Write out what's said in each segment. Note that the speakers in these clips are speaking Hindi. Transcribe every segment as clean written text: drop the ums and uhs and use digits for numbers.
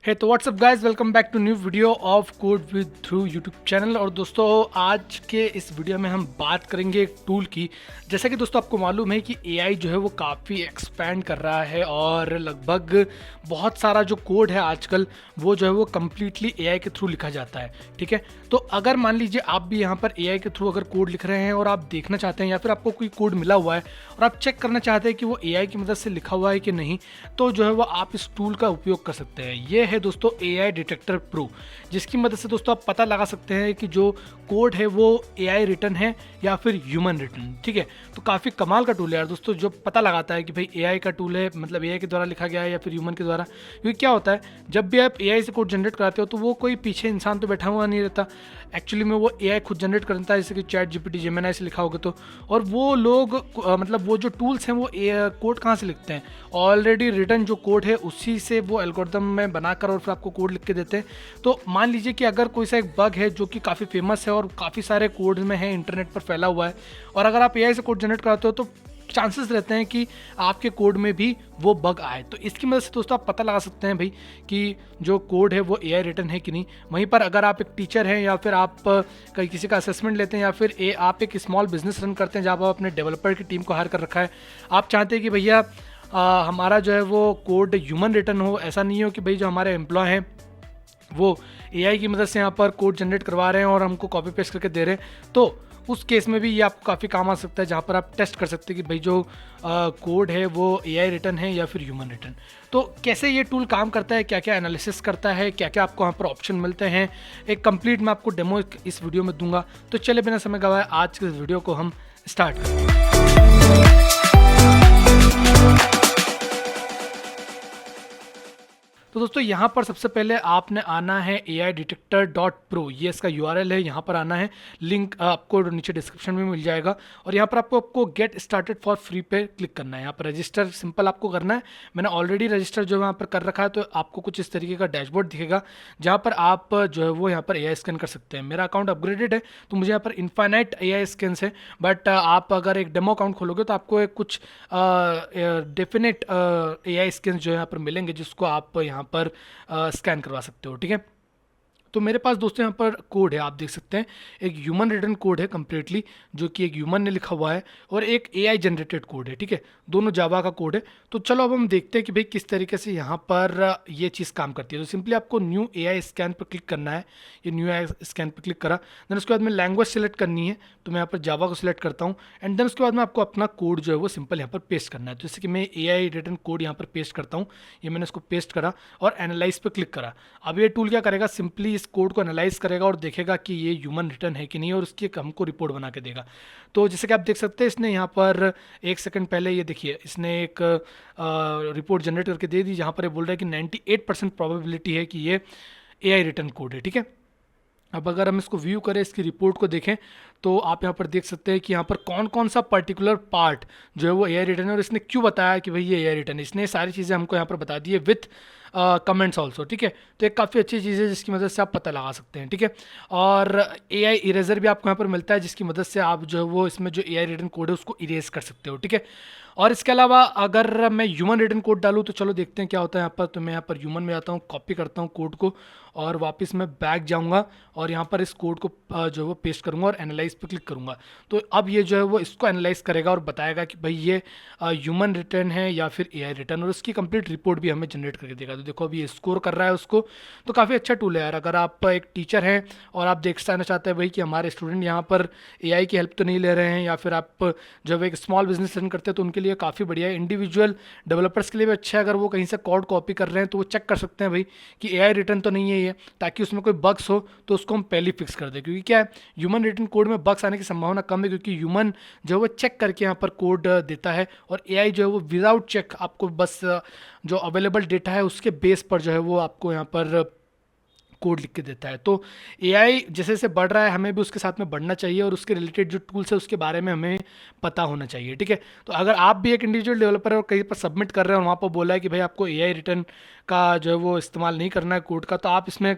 है तो what's up guys, welcome back to new video of code with through YouTube channel. और दोस्तों, आज के इस वीडियो में हम बात करेंगे एक टूल की। जैसा कि दोस्तों आपको मालूम है कि एआई जो है वो काफ़ी एक्सपैंड कर रहा है और लगभग बहुत सारा जो कोड है आजकल वो जो है वो कम्प्लीटली एआई के थ्रू लिखा जाता है। ठीक है, तो अगर मान लीजिए आप भी यहाँ पर एआई के थ्रू अगर कोड लिख रहे हैं और आप देखना चाहते हैं या फिर आपको कोई कोड मिला हुआ है और आप चेक करना चाहते हैं कि वो एआई की मदद से लिखा हुआ है कि नहीं, तो जो है वो आप इस टूल का उपयोग कर सकते हैं। ये है दोस्तों AI डिटेक्टर प्रो, जिसकी मदद से दोस्तों आप पता लगा सकते हैं कि जो कोड है वो AI रिटन है या फिर ह्यूमन रिटन। ठीक है, तो काफ़ी कमाल का टूल है यार दोस्तों, जो पता लगाता है कि भाई AI का टूल है, मतलब AI के द्वारा लिखा गया है या फिर ह्यूमन के द्वारा। क्योंकि क्या होता है, जब भी आप AI से कोड जनरेट कराते हो तो वो कोई पीछे इंसान तो बैठा हुआ नहीं रहता, एक्चुअली में वो AI खुद जनरेट करता है, जैसे कि चैट जीपीटी जेमिनी से लिखा होगा तो। और वो लोग मतलब वो जो टूल्स हैं वो कोड कहाँ से लिखते हैं, ऑलरेडी रिटन जो कोड है उसी से वो एल्गोरिदम में बनाकर और फिर आपको कोड लिख के देते हैं। तो मान लीजिए कि अगर कोई सा एक बग है जो कि काफ़ी फेमस है और काफ़ी सारे कोड में है, इंटरनेट पर फैला हुआ है, और अगर आप एआई से कोड जनरेट कराते हो तो चांसेस रहते हैं कि आपके कोड में भी वो बग आए। तो इसकी मदद से दोस्तों आप पता लगा सकते हैं भाई कि जो कोड है वो एआई रिटन है कि नहीं। वहीं पर अगर आप एक टीचर हैं या फिर आप कहीं किसी का असेसमेंट लेते हैं या फिर आप एक स्मॉल बिजनेस रन करते हैं जहाँ आप अपने डेवलपर की टीम को हायर कर रखा है, आप चाहते हैं कि भैया हमारा जो है वो कोड ह्यूमन रिटन हो, ऐसा नहीं हो कि भाई जो हमारे एम्प्लॉय हैं वो एआई की मदद से यहाँ पर कोड जनरेट करवा रहे हैं और हमको कॉपी पेस्ट करके दे रहे हैं। तो उस केस में भी ये आपको काफ़ी काम आ सकता है, जहाँ पर आप टेस्ट कर सकते हैं कि भाई जो कोड है वो एआई रिटन है या फिर ह्यूमन रिटन। तो कैसे ये टूल काम करता है, क्या क्या एनालिसिस करता है, क्या क्या आपको वहाँ पर ऑप्शन मिलते हैं, एक कंप्लीट मैं आपको डेमो इस वीडियो में दूंगा। तो चले बिना समय गवाए आज के इस वीडियो को हम स्टार्ट करते हैं। तो दोस्तों यहाँ पर सबसे पहले आपने आना है AI-detector.pro, ये इसका URL है, यहाँ पर आना है। लिंक आपको नीचे डिस्क्रिप्शन में मिल जाएगा और यहाँ पर आपको गेट स्टार्टेड फॉर फ्री पे क्लिक करना है। यहाँ पर रजिस्टर सिंपल आपको करना है। मैंने ऑलरेडी रजिस्टर जो यहाँ पर कर रखा है, तो आपको कुछ इस तरीके का डैशबोर्ड दिखेगा जहाँ पर आप जो है वो यहाँ पर AI स्कैन कर सकते हैं। मेरा अकाउंट अपग्रेडेड है तो मुझे यहाँ पर इन्फाइनाइट AI स्कैन है, बट आप अगर एक डेमो अकाउंट खोलोगे तो आपको एक कुछ डेफिनेट AI स्कैन जो है यहाँ पर मिलेंगे, जिसको आप यहाँ पर स्कैन करवा सकते हो। ठीक है, तो मेरे पास दोस्तों यहाँ पर कोड है, आप देख सकते हैं एक ह्यूमन रिटन कोड है कम्प्लीटली, जो कि एक ह्यूमन ने लिखा हुआ है, और एक एआई जनरेटेड कोड है। ठीक है, दोनों जावा का कोड है। तो चलो अब हम देखते हैं कि भाई किस तरीके से यहाँ पर ये चीज़ काम करती है। तो सिंपली आपको न्यू एआई स्कैन पर क्लिक करना है। ये न्यू एआई स्कैन पर क्लिक करा, देन उसके बाद में लैंग्वेज सेलेक्ट करनी है, तो मैं यहाँ पर जावा को सिलेक्ट करता हूँ। एंड देन उसके बाद में आपको अपना कोड जो है वो सिंपल यहाँ पर पेस्ट करना है। तो जैसे कि मैं एआई रिटन कोड यहाँ पर पेस्ट करता हूँ, ये मैंने इसको पेस्ट करा और एनालाइज पर क्लिक करा। अब ये टूल क्या करेगा, सिंपली इस कोड को एनालाइज करेगा और देखेगा कि ये ह्यूमन रिटर्न है कि नहीं, और उसकी हमको रिपोर्ट बना के देगा। तो जैसे कि आप देख सकते हैं, इसने यहाँ पर एक सेकंड पहले ये देखिए इसने एक रिपोर्ट जनरेट करके दे दी, जहाँ पर ये बोल रहा है कि 98% प्रोबेबिलिटी है कि ये एआई रिटर्न कोड है। ठीक है, अब अगर हम इसको व्यू करें, इसकी रिपोर्ट को देखें, तो आप यहाँ पर देख सकते हैं कि यहाँ पर कौन कौन सा पर्टिकुलर पार्ट जो है वो एआई रिटर्न है और इसने क्यों बताया कि भाई ये एआई रिटर्न है। इसने सारी चीज़ें हमको यहाँ पर बता दी है विथ कमेंट्स ऑल्सो। ठीक है, तो एक काफ़ी अच्छी चीज़ है जिसकी मदद से आप पता लगा सकते हैं। ठीक है, और एआई इरेजर भी आपको यहाँ पर मिलता है, जिसकी मदद से आप जो है वो इसमें जो एआई रिटर्न कोड है उसको इरेज कर सकते हो। ठीक है, और इसके अलावा अगर मैं ह्यूमन रिटर्न कोड डालूँ तो चलो देखते हैं क्या होता है यहाँ पर। तो मैं यहाँ पर ह्यूमन में आता हूँ, कॉपी करता हूँ कोड को और वापस मैं बैक जाऊँगा और यहाँ पर इस कोड को जो है वो पेस्ट करूँगा और एनालाइज पे क्लिक करूँगा। तो अब ये जो है वो इसको एनालाइज करेगा और बताएगा कि भाई ये ह्यूमन रिटर्न है या फिर एआई रिटर्न, और उसकी कंप्लीट रिपोर्ट भी हमें जनरेट करके देगा। तो देखो अभी ये स्कोर कर रहा है उसको। तो काफ़ी अच्छा टूल है यार। अगर आप एक टीचर हैं और आप देखना चाहते हैं भाई कि हमारे स्टूडेंट यहाँ पर एआई की हेल्प तो नहीं ले रहे हैं, या फिर आप जब एक स्मॉल बिजनेस रन करते हैं तो उनके लिए काफ़ी बढ़िया है। इंडिविजुअल डेवलपर्स के लिए भी अच्छा है, अगर वो कहीं से कोड कॉपी कर रहे हैं तो वो चेक कर सकते हैं भाई कि एआई रिटर्न तो नहीं है ये, ताकि उसमें कोई बग्स हो तो उसको हम पहले फिक्स कर दें। क्योंकि क्या है, ह्यूमन रिटन कोड में बग्स आने की संभावना कम है, क्योंकि ह्यूमन जो है वो चेक करके यहाँ पर कोड देता है, और एआई जो है वो विदाउट चेक आपको बस जो अवेलेबल डेटा है उसके बेस पर जो है वो आपको यहाँ पर कोड लिख के देता है। तो एआई जैसे जैसे बढ़ रहा है, हमें भी उसके साथ में बढ़ना चाहिए और उसके रिलेटेड जो टूल्स है उसके बारे में हमें पता होना चाहिए। ठीक है, तो अगर आप भी एक इंडिविजुअल डेवलपर है और कहीं पर सबमिट कर रहे हैं और वहाँ पर बोला है कि भाई आपको एआई रिटर्न का जो है वो इस्तेमाल नहीं करना है कोड का, तो आप इसमें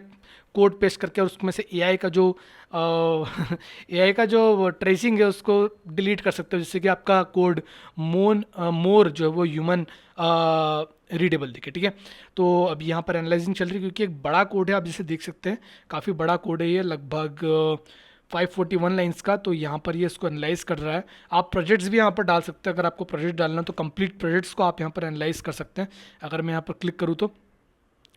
कोड पेस्ट करके और उसमें से एआई का जो एआई का जो ट्रेसिंग है उसको डिलीट कर सकते हो, जिससे कि आपका कोड मोर जो है वो ह्यूमन रीडेबल दिखे, ठीक है। तो अभी यहाँ पर एनालाइजिंग चल रही है क्योंकि एक बड़ा कोड है, आप जैसे देख सकते हैं काफ़ी बड़ा कोड है ये, लगभग 541 लाइंस का। तो यहाँ पर ये इसको एनालाइज कर रहा है। आप प्रोजेक्ट्स भी यहाँ पर डाल सकते हैं, अगर आपको प्रोजेक्ट डालना तो कंप्लीट प्रोजेक्ट्स को आप यहाँ पर एनालाइज कर सकते हैं। अगर मैं यहाँ पर क्लिक करूँ तो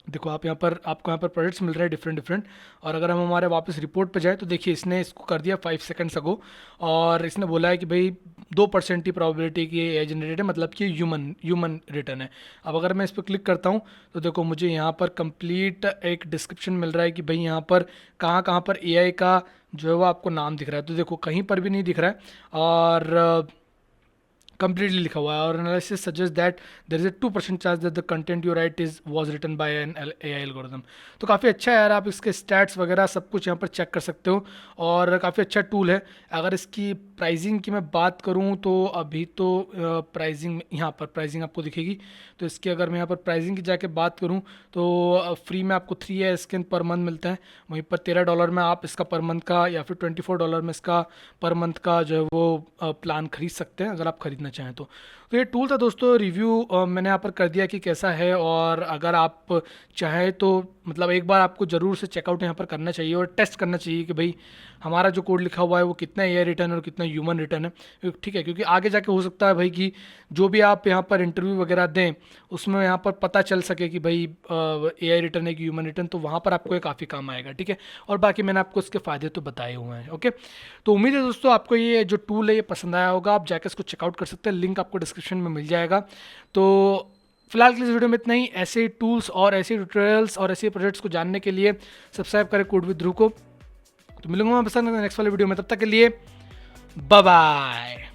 देखो आप यहाँ पर, आपको यहाँ पर प्रोजेक्ट्स मिल रहे हैं डिफरेंट डिफरेंट। और अगर हम हमारे वापस रिपोर्ट पे जाए तो देखिए इसने इसको कर दिया 5 सेकंड्स अगो, और इसने बोला है कि भाई 2% ही प्रोबेबिलिटी की ये जनरेटेड है, मतलब कि ह्यूमन रिटर्न है। अब अगर मैं इस पर क्लिक करता हूँ तो देखो मुझे यहाँ पर कंप्लीट एक डिस्क्रिप्शन मिल रहा है कि भाई यहाँ पर कहाँ कहाँ पर एआई का जो है वो आपको नाम दिख रहा है। तो देखो कहीं पर भी नहीं दिख रहा है, और कंप्लीटली लिखा हुआ है। और analysis suggest that there is a 2% chance that the content you write is was written by an AI algorithm. तो काफ़ी अच्छा है यार, आप इसके स्टैट्स वगैरह सब कुछ यहाँ पर चेक कर सकते हो, और काफ़ी अच्छा टूल है। अगर इसकी प्राइसिंग की मैं बात करूँ तो अभी तो प्राइसिंग यहाँ पर प्राइसिंग आपको दिखेगी। तो इसकी अगर मैं यहाँ पर प्राइसिंग की जाके बात करूँ तो फ्री में आपको 3 AI स्कैन पर मंथ मिलता है। वहीं पर $13 में आप इसका पर मंथ का, या फिर $24 में इसका पर मंथ का जो है वो प्लान खरीद सकते हैं अगर आप खरीदना चाहें तो। तो ये टूल था दोस्तों, रिव्यू मैंने यहाँ पर कर दिया कि कैसा है। और अगर आप चाहें तो मतलब एक बार आपको ज़रूर से चेकआउट यहाँ पर करना चाहिए और टेस्ट करना चाहिए कि भाई हमारा जो कोड लिखा हुआ है वो कितना एआई रिटर्न है और कितना ह्यूमन रिटर्न है, ठीक है। क्योंकि आगे जाके हो सकता है भाई कि जो भी आप यहाँ पर इंटरव्यू वगैरह दें उसमें यहाँ पर पता चल सके कि भाई एआई रिटर्न है कि ह्यूमन रिटर्न, तो वहाँ पर आपको ये काफ़ी काम आएगा, ठीक है। और बाकी मैंने आपको इसके फ़ायदे तो बताए हुए हैं, ओके। तो उम्मीद है दोस्तों आपको ये जो टूल है ये पसंद आया होगा। आप जाकर इसको चेकआउट कर सकते हैं, लिंक आपको डिस्क्रिप्शन में मिल जाएगा। तो फिलहाल के लिए इस वीडियो में इतना ही। ऐसे टूल्स और ऐसे ट्यूटोरियल्स और ऐसे प्रोजेक्ट्स को जानने के लिए सब्सक्राइब करें कोड विद ध्रुव को। तो मिलूंगा मैं पसंद नेक्स्ट वाले वीडियो में, तब तक के लिए बाय बाय।